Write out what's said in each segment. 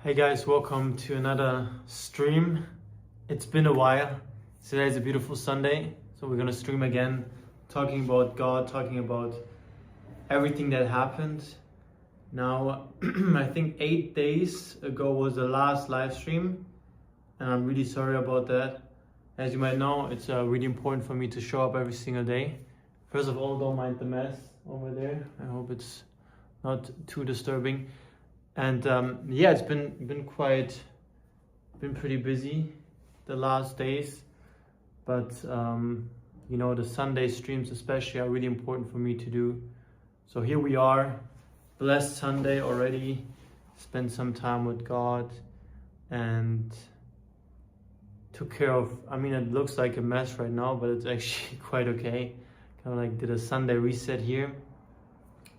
Hey guys, welcome to another stream. It's been a while. Today is a beautiful Sunday, so we're gonna stream again, talking about God, talking about everything that happened. Now, I think 8 days ago was the last live stream, and I'm really sorry about that. As you might know, it's really important for me to show up every single day. First of all, don't mind the mess over there. I hope it's not too disturbing. And yeah, it's been pretty busy the last days, but you know, the Sunday streams especially are really important for me to do. So here we are, blessed Sunday already. Spent some time with God and took care of, I mean, it looks like a mess right now, but it's actually quite okay. Kind of like did a Sunday reset here.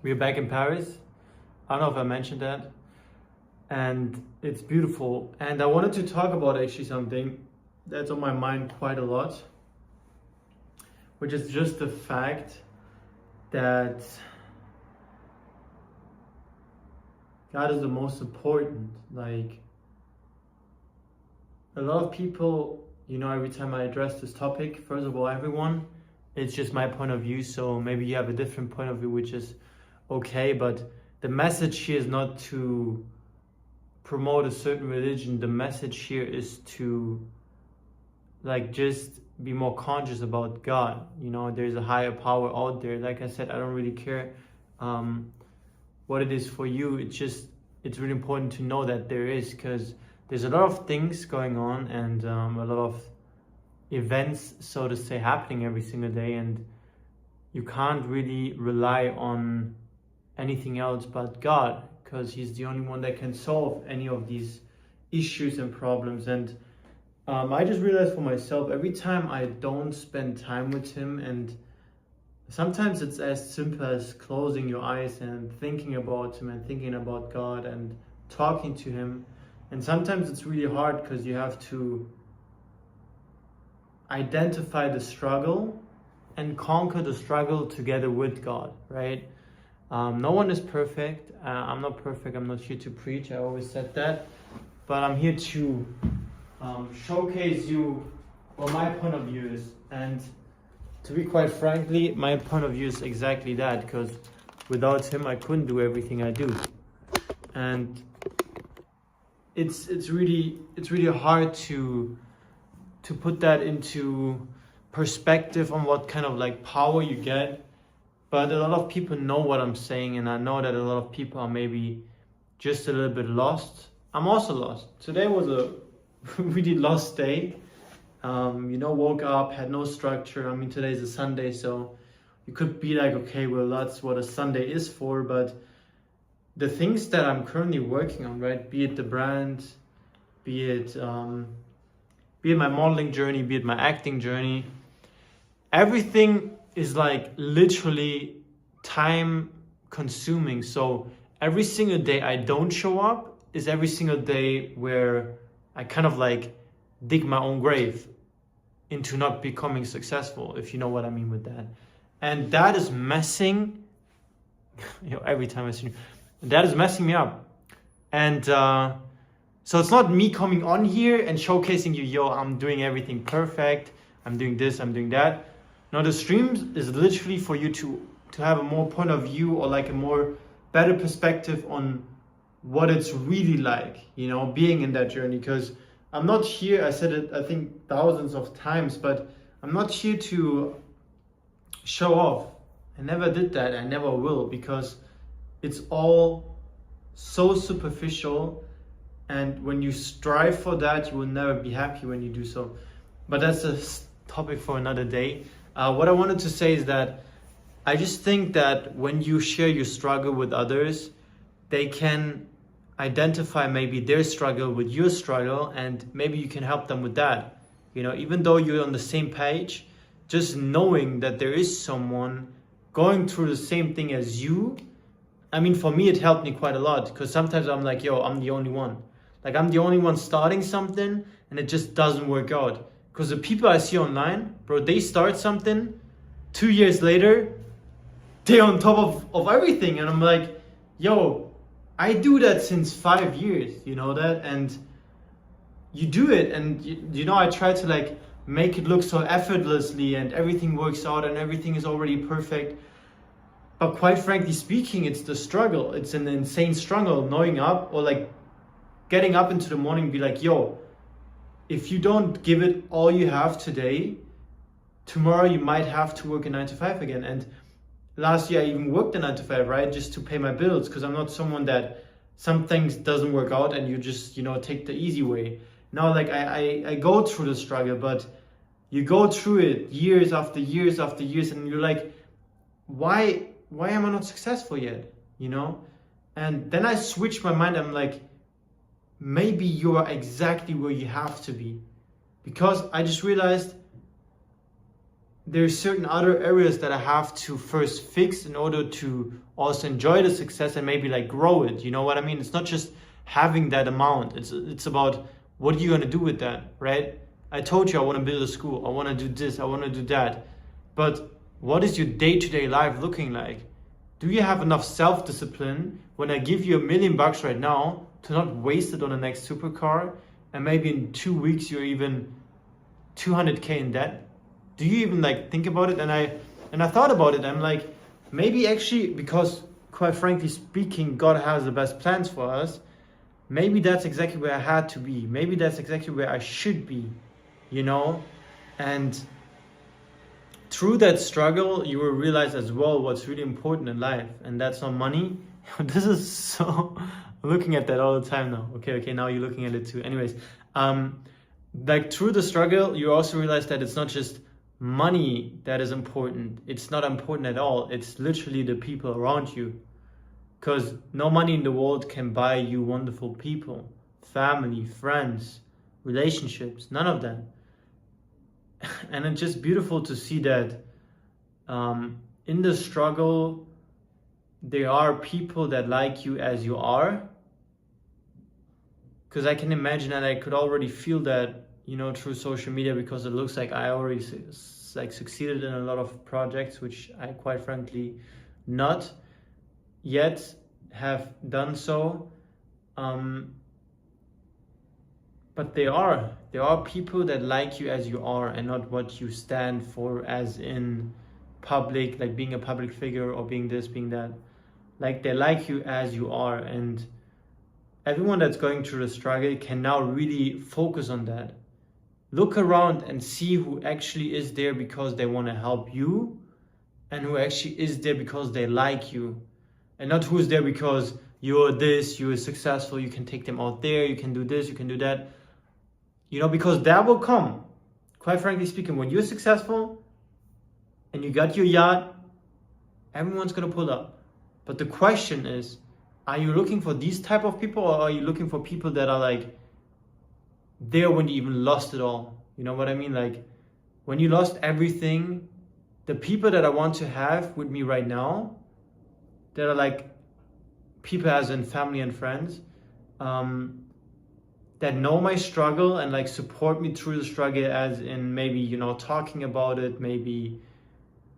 We're back in Paris. I don't know if I mentioned that. And it's beautiful. And I wanted to talk about actually something that's on my mind quite a lot, which is just the fact that God is the most important. Like, a lot of people, you know, every time I address this topic, first of all, everyone, it's just my point of view. So maybe you have a different point of view, which is okay. But the message here is not to promote a certain religion. The message here is to like just be more conscious about God. You know, there's a higher power out there. Like I said, I don't really care what it is for you. It's really important to know that there is, because there's a lot of things going on and a lot of events, so to say, happening every single day, and you can't really rely on anything else but God, because he's the only one that can solve any of these issues and problems. And I just realized for myself, every time I don't spend time with him, and sometimes it's as simple as closing your eyes and thinking about him and thinking about God and talking to him. And sometimes it's really hard because you have to identify the struggle and conquer the struggle together with God, right? No one is perfect. I'm not perfect. I'm not here to preach. I always said that. But I'm here to showcase you what my point of view is. And to be quite frankly, my point of view is exactly that, because without him, I couldn't do everything I do. And it's really hard to put that into perspective on what kind of like power you get. But a lot of people know what I'm saying, and I know that a lot of people are maybe just a little bit lost. I'm also lost. Today was a really lost day. You know, woke up, had no structure. I mean, today's a Sunday, so you could be like, okay, well, that's what a Sunday is for. But the things that I'm currently working on, right, be it the brand, be it my modeling journey, be it my acting journey, everything is like literally time consuming. So every single day I don't show up is every single day where I kind of like dig my own grave into not becoming successful, if you know what I mean with that. And that is messing, you know, every time I see you, that is messing me up. And so it's not me coming on here and showcasing you, yo, I'm doing everything perfect, I'm doing this, I'm doing that. Now the streams is literally for you to have a more point of view, or like a more better perspective on what it's really like, you know, being in that journey. Because I'm not here, I said it I think thousands of times, but I'm not here to show off. I never did that, I never will, because it's all so superficial, and when you strive for that, you will never be happy when you do so. But that's a topic for another day. What I wanted to say is that I just think that when you share your struggle with others, they can identify maybe their struggle with your struggle, and maybe you can help them with that. You know, even though you're on the same page, just knowing that there is someone going through the same thing as you. I mean, for me, it helped me quite a lot, because sometimes I'm like, yo, I'm the only one. Like, I'm the only one starting something, and it just doesn't work out. Because the people I see online, bro, they start something, 2 years later, they're on top of everything. And I'm like, yo, I do that since 5 years, you know that, and you do it, and you know, I try to like make it look so effortlessly, and everything works out, and everything is already perfect. But quite frankly speaking, it's the struggle. It's an insane struggle, knowing up or like getting up into the morning and be like, yo, if you don't give it all you have today, tomorrow you might have to work a 9 to 5 again. And last year I even worked a 9 to 5, right? Just to pay my bills, because I'm not someone that some things doesn't work out and you just, you know, take the easy way. Now, like I go through the struggle, but you go through it years after years after years, and you're like, why am I not successful yet? You know? And then I switch my mind. I'm like, maybe you are exactly where you have to be. Because I just realized there's certain other areas that I have to first fix in order to also enjoy the success and maybe like grow it. You know what I mean? It's not just having that amount. It's about what are you going to do with that, right? I told you I want to build a school. I want to do this. I want to do that. But what is your day-to-day life looking like? Do you have enough self-discipline when I give you $1 million right now to not waste it on the next supercar, and maybe in 2 weeks you're even 200K in debt? Do you even like think about it? And I thought about it. I'm like, maybe actually, because quite frankly speaking, God has the best plans for us. Maybe that's exactly where I had to be. Maybe that's exactly where I should be, you know? And through that struggle, you will realize as well what's really important in life, and that's not money. This is so, I'm looking at that all the time now. Okay, now you're looking at it too. Anyways, like through the struggle, you also realize that it's not just money that is important. It's not important at all. It's literally the people around you. Because no money in the world can buy you wonderful people, family, friends, relationships, none of them. And it's just beautiful to see that in the struggle, there are people that like you as you are. Because I can imagine, and I could already feel that, you know, through social media, because it looks like I already like succeeded in a lot of projects, which I quite frankly not yet have done so. But there are people that like you as you are, and not what you stand for, as in public, like being a public figure or being this, being that. Like they like you as you are, and everyone that's going through the struggle can now really focus on that. Look around and see who actually is there because they want to help you, and who actually is there because they like you, and not who's there because you're this, you're successful, you can take them out there, you can do this, you can do that. You know, because that will come. Quite frankly speaking, when you're successful and you got your yacht, everyone's going to pull up. But the question is, are you looking for these type of people, or are you looking for people that are like there when you even lost it all? You know what I mean? Like when you lost everything, the people that I want to have with me right now, that are like people as in family and friends, that know my struggle and like support me through the struggle, as in maybe, you know, talking about it, maybe,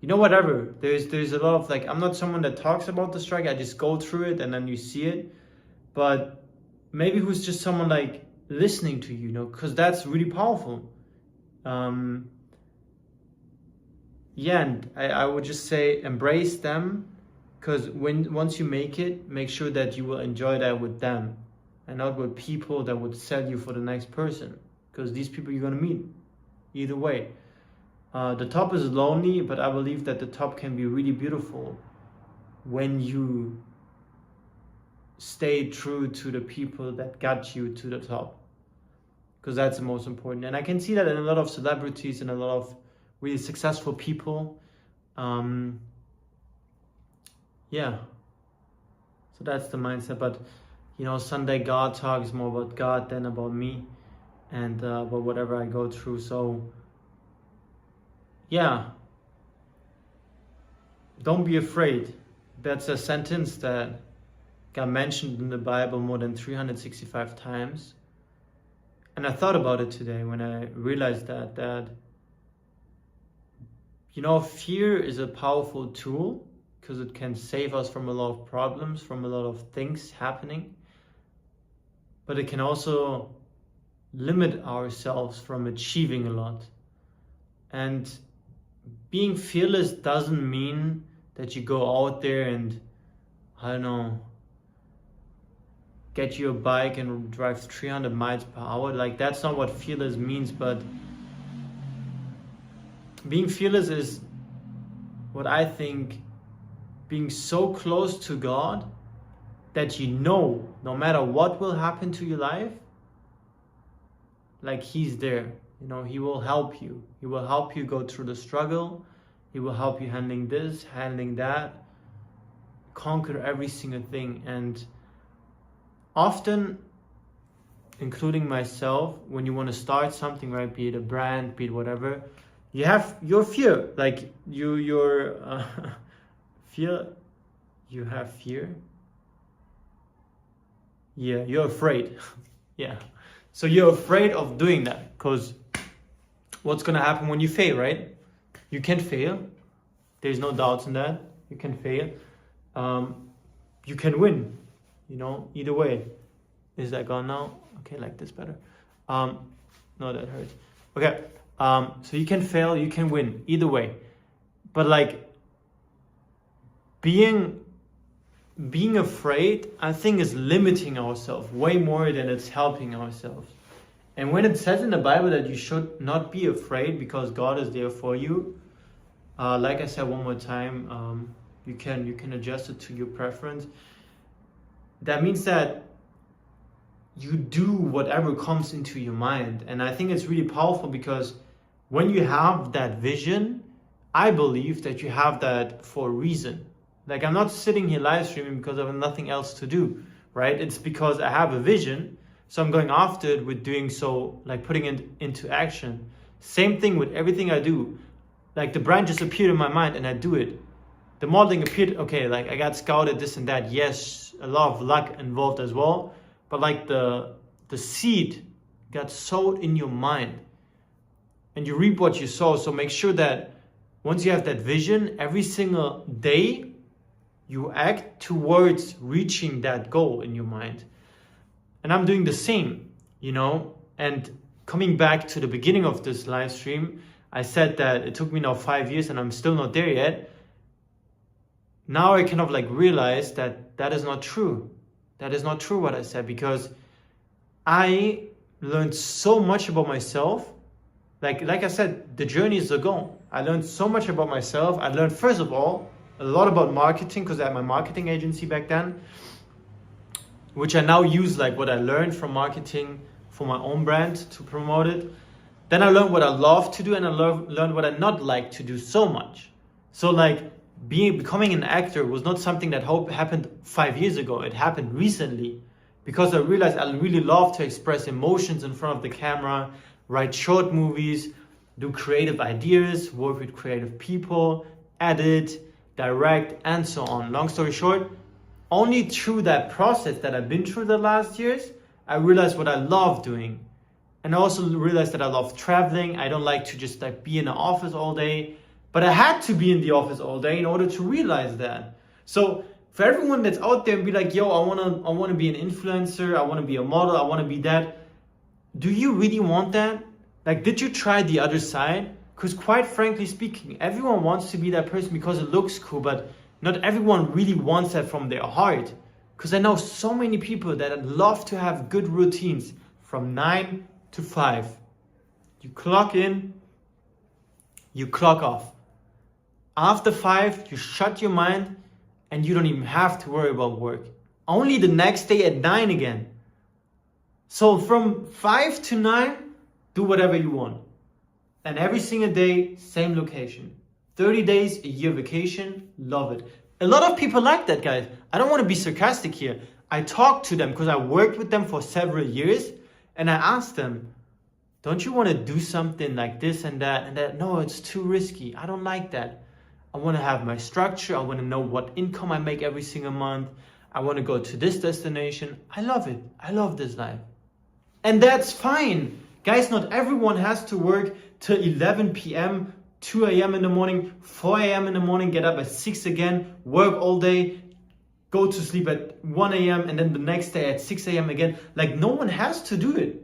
you know, whatever. There's a lot of like, I'm not someone that talks about the struggle, I just go through it and then you see it. But maybe who's just someone like listening to you, you know, because that's really powerful. Yeah, and I would just say embrace them, because once you make it, make sure that you will enjoy that with them, and not with people that would sell you for the next person, because these people you're going to meet either way. The top is lonely, but I believe that the top can be really beautiful when you stay true to the people that got you to the top, because that's the most important. And I can see that in a lot of celebrities and a lot of really successful people. Yeah, so that's the mindset. But you know, Sunday God talk is more about God than about me, and about whatever I go through. So yeah, don't be afraid. That's a sentence that got mentioned in the Bible more than 365 times. And I thought about it today when I realized that, you know, fear is a powerful tool, because it can save us from a lot of problems, from a lot of things happening. But it can also limit ourselves from achieving a lot. And being fearless doesn't mean that you go out there and, I don't know, get you a bike and drive 300 miles per hour. Like, that's not what fearless means. But being fearless is what I think, being so close to God that you know no matter what will happen to your life, like He's there. You know, He will help you. He will help you go through the struggle. He will help you handling this, handling that, conquer every single thing. And often, including myself, when you want to start something, right, be it a brand, be it whatever, you have your fear. Like your fear, you have fear. Yeah, you're afraid. Yeah. So you're afraid of doing that because what's going to happen when you fail, right? You can fail. There's no doubts in that. You can fail. You can win, you know, either way. Is that gone now? Okay, like this better. No, that hurts. Okay. So you can fail, you can win, either way. But like being afraid, I think, is limiting ourselves way more than it's helping ourselves. And when it says in the Bible that you should not be afraid because God is there for you, like I said one more time, you can adjust it to your preference. That means that you do whatever comes into your mind. And I think it's really powerful because when you have that vision, I believe that you have that for a reason. Like, I'm not sitting here live streaming because I have nothing else to do, right? It's because I have a vision. So I'm going after it with doing so, like putting it into action. Same thing with everything I do. Like, the brand just appeared in my mind and I do it. The modeling appeared, okay, like I got scouted, this and that. Yes, a lot of luck involved as well. But like the seed got sowed in your mind. And you reap what you sow. So make sure that once you have that vision, every single day, you act towards reaching that goal in your mind. And I'm doing the same, you know. And coming back to the beginning of this live stream, I said that it took me now 5 years and I'm still not there yet. Now I kind of like realize that that is not true. That is not true what I said, because I learned so much about myself. Like I said, the journey is the goal. I learned so much about myself. I learned, first of all, a lot about marketing because I had my marketing agency back then, which I now use like what I learned from marketing for my own brand to promote it. Then I learned what I love to do and I learned what I not like to do so much. So like becoming an actor was not something that happened 5 years ago. It happened recently because I realized I really love to express emotions in front of the camera, write short movies, do creative ideas, work with creative people, edit, direct, and so on. Long story short, only through that process that I've been through the last years, I realized what I love doing. And I also realized that I love traveling. I don't like to just like be in the office all day, but I had to be in the office all day in order to realize that. So for everyone that's out there and be like, yo, I wanna be an influencer, I wanna be a model, I wanna be that. Do you really want that? Like, did you try the other side? Because quite frankly speaking, everyone wants to be that person because it looks cool, but not everyone really wants that from their heart. Because I know so many people that love to have good routines from 9 to 5. You clock in, you clock off. After 5, you shut your mind and you don't even have to worry about work. Only the next day at 9 again. So from 5 to 9, do whatever you want. And every single day, same location. 30 days, a year vacation, love it. A lot of people like that, guys. I don't want to be sarcastic here. I talked to them because I worked with them for several years. And I asked them, don't you want to do something like this and that? And that, no, it's too risky. I don't like that. I want to have my structure. I want to know what income I make every single month. I want to go to this destination. I love it. I love this life. And that's fine. Guys, not everyone has to work till 11 p.m. 2 a.m. in the morning, 4 a.m. in the morning, get up at 6 again, work all day, go to sleep at 1 a.m. and then the next day at 6 a.m. again. Like, no one has to do it,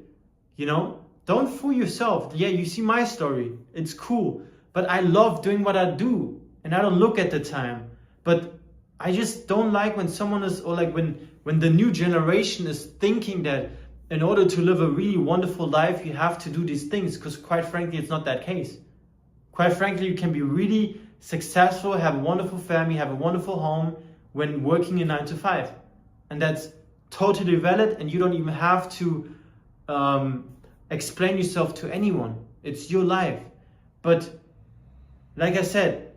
you know? Don't fool yourself. Yeah, you see my story. It's cool. But I love doing what I do. And I don't look at the time. But I just don't like when someone is, or like when the new generation is thinking that in order to live a really wonderful life, you have to do these things. Because quite frankly, it's not that case. Quite frankly, you can be really successful, have a wonderful family, have a wonderful home when working a 9 to 5. And that's totally valid, and you don't even have to explain yourself to anyone. It's your life. But like I said,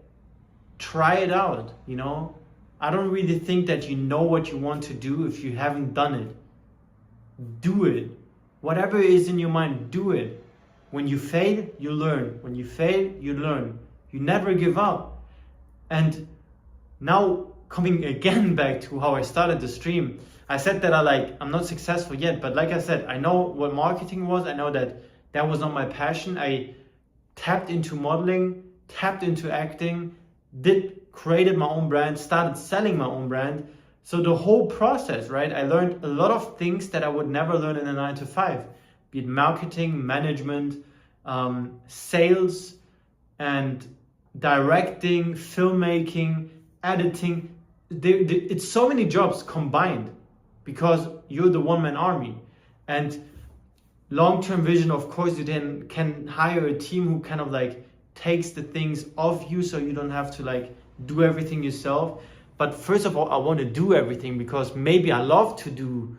try it out, you know? I don't really think that you know what you want to do if you haven't done it. Do it. Whatever is in your mind, do it. When you fail, you learn. When you fail, you learn. You never give up. And now, coming again back to how I started the stream, I said that I'm not successful yet, but like I said, I know what marketing was. I know that that was not my passion. I tapped into modeling, tapped into acting, created my own brand, started selling my own brand. So the whole process, right? I learned a lot of things that I would never learn in a 9 to 5, be it marketing, management, sales, and directing, filmmaking, editing. It's so many jobs combined because you're the one-man army. And long-term vision, of course, you then can hire a team who kind of like takes the things off you so you don't have to like do everything yourself. But first of all, I want to do everything because maybe I love to do,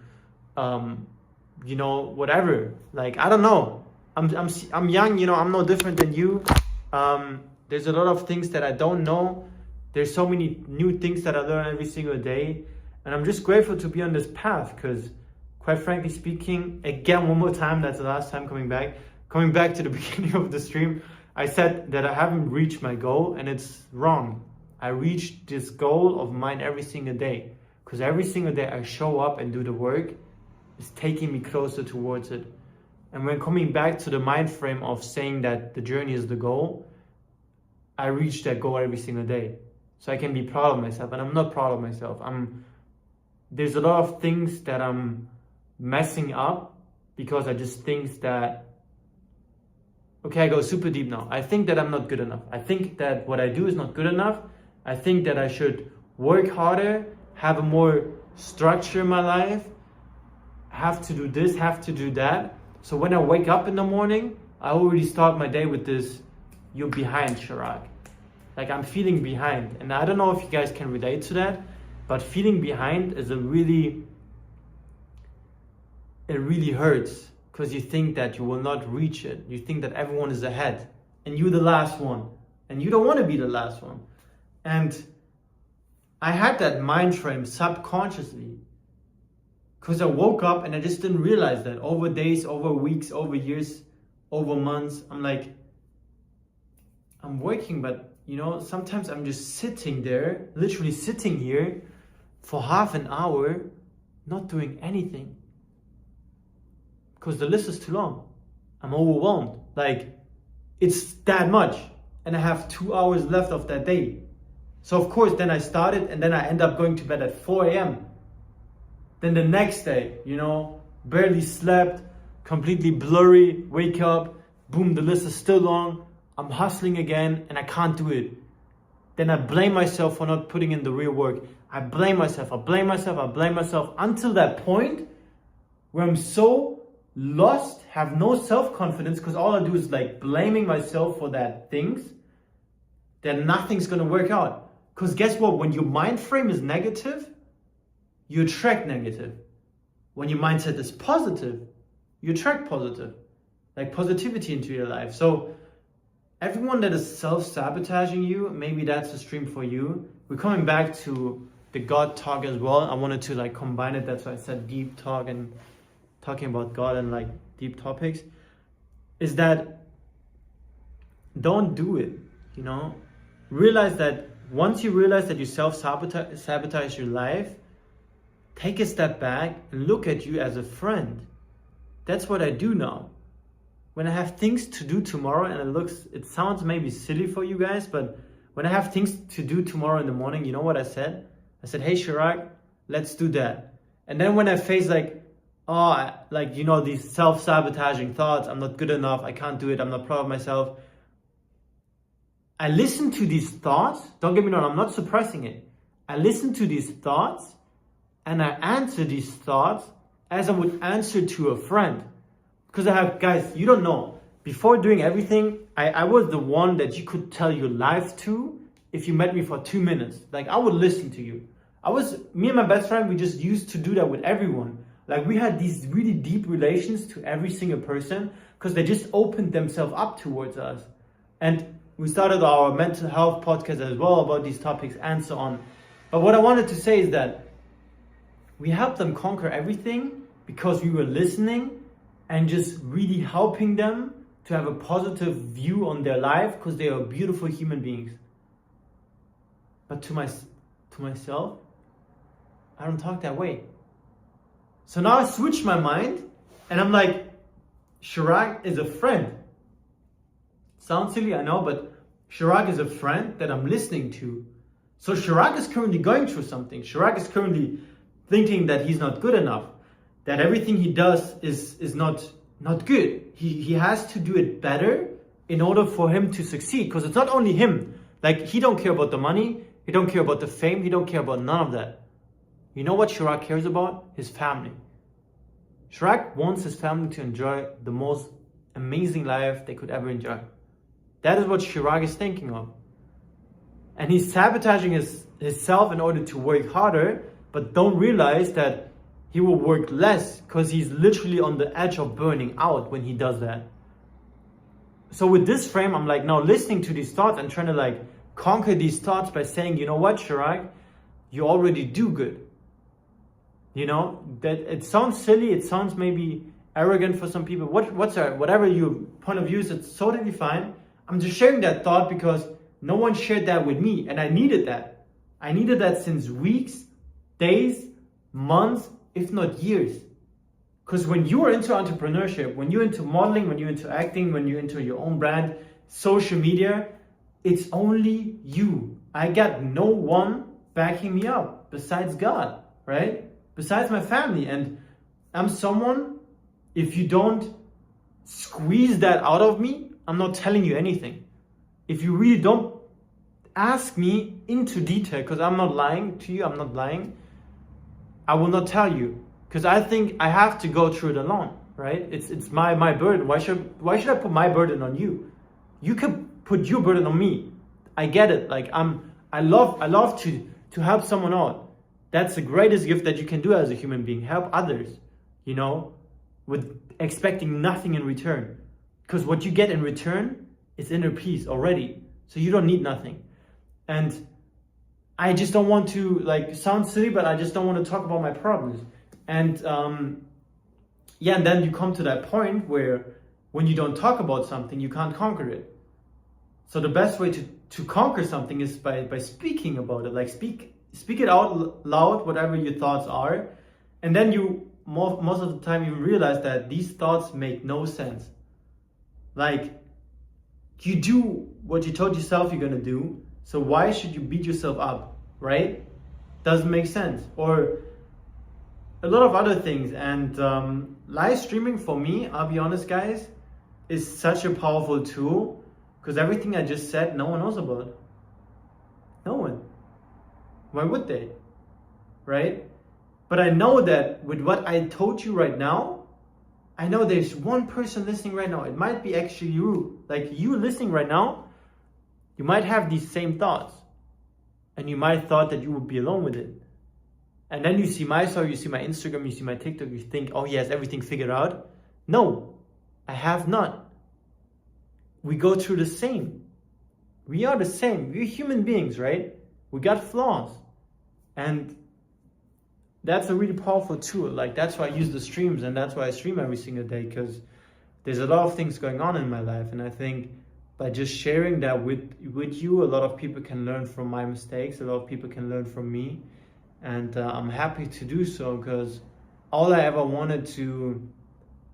you know, whatever. Like, I don't know. I'm young, you know, I'm no different than you. There's a lot of things that I don't know. There's so many new things that I learn every single day. And I'm just grateful to be on this path because, quite frankly speaking, again, one more time, that's the last time coming back to the beginning of the stream, I said that I haven't reached my goal, and it's wrong. I reach this goal of mine every single day because every single day I show up and do the work. It's taking me closer towards it. And when coming back to the mind frame of saying that the journey is the goal, I reach that goal every single day. So I can be proud of myself, and I'm not proud of myself. There's a lot of things that I'm messing up because I just think that, okay, I go super deep now. I think that I'm not good enough. I think that what I do is not good enough. I think that I should work harder, have a more structure in my life, have to do this, have to do that. So when I wake up in the morning, I already start my day with this, you're behind, Chirag. Like, I'm feeling behind. And I don't know if you guys can relate to that, but feeling behind is it really hurts because you think that you will not reach it. You think that everyone is ahead and you're the last one, and you don't want to be the last one. And I had that mind frame subconsciously because I woke up and I just didn't realize that over days, over weeks, over years, over months, I'm like, I'm working, but you know, sometimes I'm just sitting there, literally sitting here for half an hour, not doing anything. Because the list is too long. I'm overwhelmed. Like, it's that much. And I have 2 hours left of that day. So of course, then I started and then I end up going to bed at 4 a.m. Then the next day, you know, barely slept, completely blurry, wake up, boom, the list is still long. I'm hustling again and I can't do it. Then I blame myself for not putting in the real work. I blame myself until that point where I'm so lost, have no self-confidence because all I do is like blaming myself for that things, that nothing's gonna work out. Because guess what? When your mind frame is negative, you attract negative. When your mindset is positive, you attract positive. Like positivity into your life. So everyone that is self-sabotaging you, maybe that's a stream for you. We're coming back to the God talk as well. I wanted to like combine it. That's why I said deep talk and talking about God and like deep topics. Is that don't do it, you know? Realize that once you realize that you self-sabotage your life, take a step back and look at you as a friend. That's what I do now. when I have things to do tomorrow, and it sounds maybe silly for you guys, but when I have things to do tomorrow in the morning, you know what I said? I said, hey Chirag, let's do that. And then when I face these self-sabotaging thoughts, I'm not good enough, I can't do it, I'm not proud of myself, I listen to these thoughts. Don't get me wrong, I'm not suppressing it. I listen to these thoughts and I answer these thoughts as I would answer to a friend. Because guys, you don't know, before doing everything, I was the one that you could tell your life to if you met me for 2 minutes. Like, I would listen to you. Me and my best friend, we just used to do that with everyone. Like, we had these really deep relations to every single person because they just opened themselves up towards us. And we started our mental health podcast as well about these topics and so on. But what I wanted to say is that we helped them conquer everything because we were listening and just really helping them to have a positive view on their life because they are beautiful human beings. But to myself, I don't talk that way. So now I switched my mind and I'm like, Chirag is a friend. Sounds silly, I know, but Chirag is a friend that I'm listening to. So Chirag is currently going through something. Chirag is currently thinking that he's not good enough, that everything he does is not good. He has to do it better in order for him to succeed. Because it's not only him. Like, he don't care about the money, he don't care about the fame, he don't care about none of that. You know what Chirag cares about? His family. Chirag wants his family to enjoy the most amazing life they could ever enjoy. That is what Chirag is thinking of. And he's sabotaging himself in order to work harder, but don't realize that he will work less because he's literally on the edge of burning out when he does that. So with this frame, I'm like now listening to these thoughts and trying to conquer these thoughts by saying, you know what, Chirag, you already do good. You know, that it sounds silly, it sounds maybe arrogant for some people. Whatever your point of view is, it's totally fine. I'm just sharing that thought because no one shared that with me, and I needed that. I needed that since weeks, days, months, if not years. Because when you are into entrepreneurship, when you're into modeling, when you're into acting, when you're into your own brand, social media, it's only you. I got no one backing me up besides God, right? Besides my family. And I'm someone, if you don't squeeze that out of me, I'm not telling you anything. If you really don't ask me into detail, because I'm not lying to you, I'm not lying, I will not tell you. Because I think I have to go through it alone, right? It's my burden. Why should I put my burden on you? You could put your burden on me. I get it. I love to help someone out. That's the greatest gift that you can do as a human being. Help others, with expecting nothing in return. Because what you get in return is inner peace already. So you don't need nothing. And I just don't want to sound silly, but I just don't want to talk about my problems. And and then you come to that point where when you don't talk about something, you can't conquer it. So the best way to conquer something is by speaking about it. Speak it out loud, whatever your thoughts are. And then you, most of the time, you realize that these thoughts make no sense. You do what you told yourself you're going to do. So why should you beat yourself up, right? Doesn't make sense. Or a lot of other things. And live streaming for me, I'll be honest guys, is such a powerful tool because everything I just said, no one knows about. No one. Why would they? Right? But I know that with what I told you right now, I know there's one person listening right now. It might be actually you. You listening right now, you might have these same thoughts. And you might thought that you would be alone with it. And then you see my story, you see my Instagram, you see my TikTok, you think, oh, he has everything figured out. No, I have not. We go through the same. We are the same. We're human beings, right? We got flaws. And that's a really powerful tool. That's why I use the streams, and that's why I stream every single day, because there's a lot of things going on in my life. And I think by just sharing that with you, a lot of people can learn from my mistakes. A lot of people can learn from me. And I'm happy to do so, because all I ever wanted to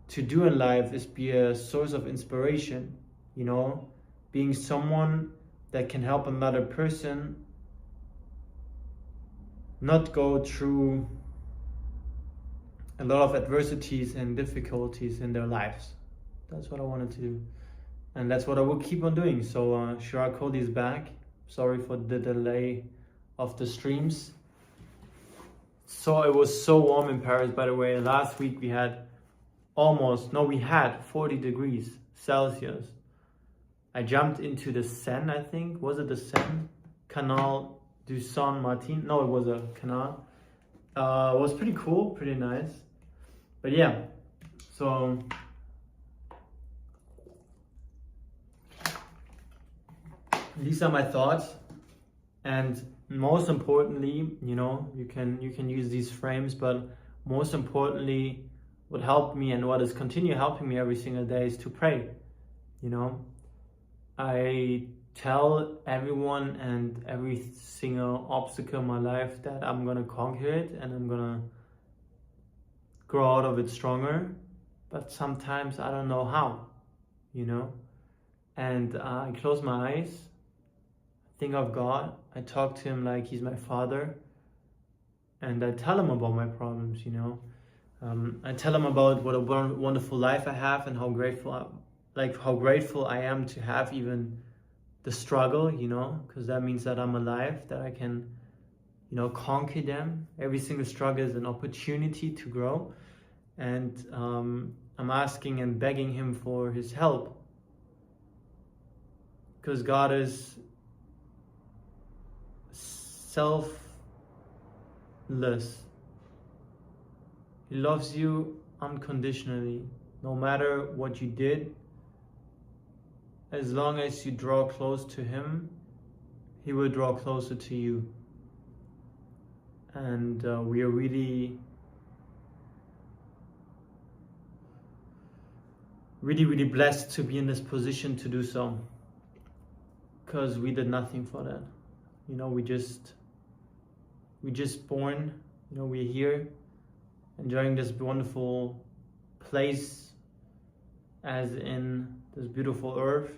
to do in life is be a source of inspiration, you know, being someone that can help another person not go through a lot of adversities and difficulties in their lives. That's what I wanted to do, and that's what I will keep on doing. So Chirag Kohli is back. Sorry for the delay of the streams. So it was so warm in Paris, by the way. Last week we had 40 degrees Celsius. I jumped into the Seine, I think. Was it the Seine? Canal du Saint-Martin? No, it was a canal. It was pretty cool, pretty nice. But yeah, so these are my thoughts. And most importantly, you know, you can use these frames, but most importantly, what helped me and what is continue helping me every single day is to pray. You know, I tell everyone and every single obstacle in my life that I'm gonna conquer it and I'm gonna grow out of it stronger, but sometimes I don't know how, you know. And I close my eyes, think of God, I talk to him like he's my father, and I tell him about my problems, you know. I tell him about what a wonderful life I have and how grateful I am to have even the struggle, you know, because that means that I'm alive, that I can, you know, conquer them. Every single struggle is an opportunity to grow, and I'm asking and begging him for his help, because God is selfless. He loves you unconditionally, no matter what you did. As long as you draw close to him, he will draw closer to you. And we are really blessed to be in this position to do so, because we did nothing for that. You know, we just born, you know, we're here enjoying this wonderful place, as in this beautiful earth.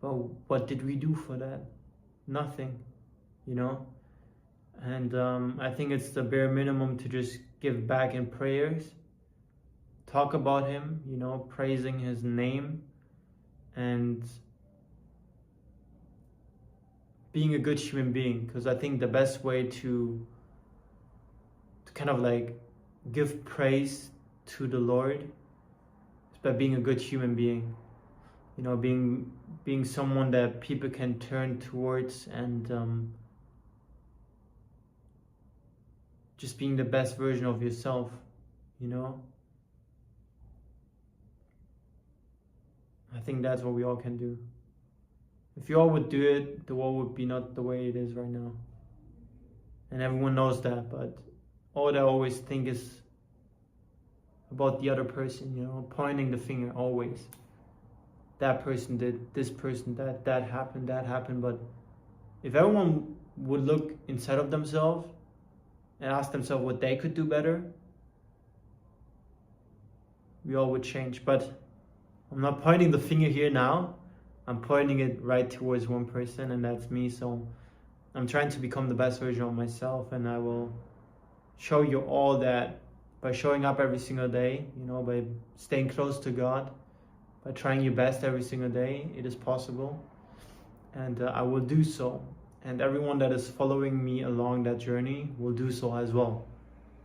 But what did we do for that? Nothing, you know. And I think it's the bare minimum to just give back in prayers, talk about him, you know, praising his name, and being a good human being. Because I think the best way to kind of like give praise to the Lord is by being a good human being, you know, being someone that people can turn towards, and just being the best version of yourself, you know. I think that's what we all can do. If you all would do it, the world would be not the way it is right now. And everyone knows that, but all they always think is about the other person, you know, pointing the finger always. That person did, this person, that happened. But if everyone would look inside of themselves and ask themselves what they could do better, we all would change. But I'm not pointing the finger here now. I'm pointing it right towards one person, and that's me. So I'm trying to become the best version of myself, and I will show you all that by showing up every single day, you know, by staying close to God, by trying your best every single day. It is possible, and I will do so. And everyone that is following me along that journey will do so as well.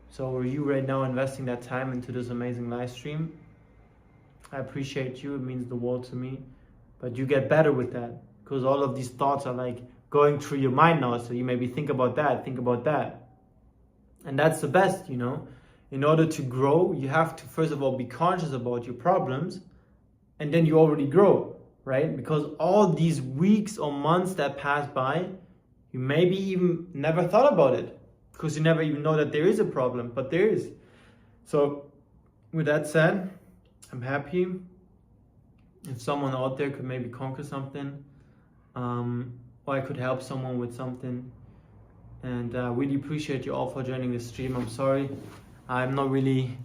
So are you right now investing that time into this amazing live stream? I appreciate you. It means the world to me. But you get better with that, because all of these thoughts are like going through your mind now. So you maybe think about that. And that's the best, you know. In order to grow, you have to first of all be conscious about your problems, and then you already grow, right? Because all these weeks or months that pass by, you maybe even never thought about it, because you never even know that there is a problem, but there is. So with that said, I'm happy if someone out there could maybe conquer something, or I could help someone with something. And I really appreciate you all for joining the stream. I'm sorry, I'm not really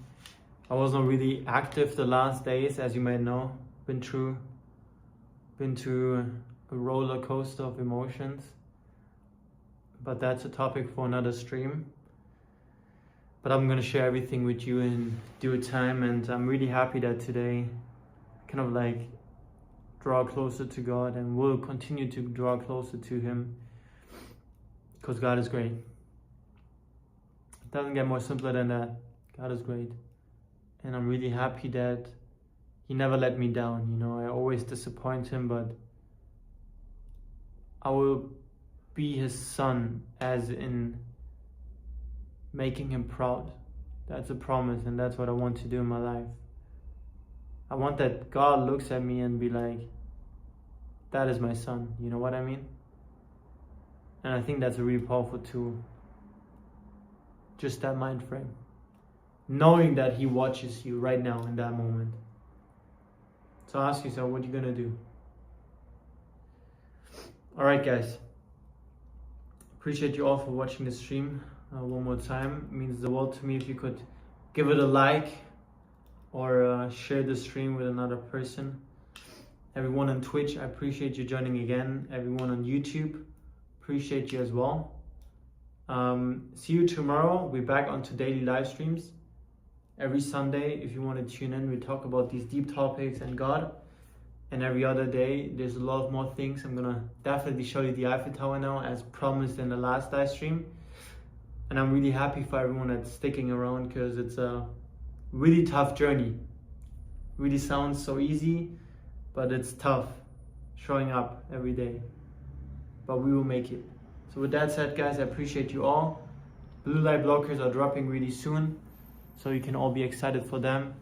I was not really active the last days, as you might know. Been through a roller coaster of emotions, but that's a topic for another stream. But I'm gonna share everything with you in due time, and I'm really happy that today kind of like draw closer to God and will continue to draw closer to Him, because God is great. It doesn't get more simpler than that. God is great. And I'm really happy that He never let me down. You know, I always disappoint Him, but I will be His son, as in making Him proud. That's a promise, and that's what I want to do in my life. I want that God looks at me and be like, that is my son. You know what I mean? And I think that's a really powerful tool. Just that mind frame. Knowing that He watches you right now in that moment. So ask yourself, what are you gonna do? Alright guys. Appreciate you all for watching the stream one more time. It means the world to me if you could give it a like or share the stream with another person. Everyone on Twitch, I appreciate you joining again. Everyone on YouTube, appreciate you as well. See you tomorrow. We're back onto daily live streams. Every Sunday, if you want to tune in, we talk about these deep topics and God. And every other day, there's a lot of more things. I'm gonna definitely show you the Eiffel Tower now, as promised in the last live stream. And I'm really happy for everyone that's sticking around, because it's a really tough journey. Really sounds so easy, but it's tough showing up every day. But we will make it. So with that said, guys, I appreciate you all. Blue light blockers are dropping really soon, so you can all be excited for them.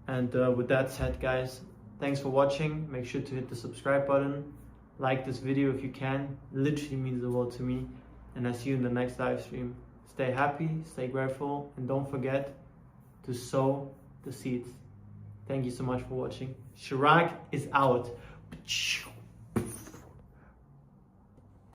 And with that said, guys, thanks for watching. Make sure to hit the subscribe button. Like this video if you can. It literally means the world to me. And I see you in the next live stream. Stay happy, stay grateful, and don't forget to sow the seeds. Thank you so much for watching. Chirag is out.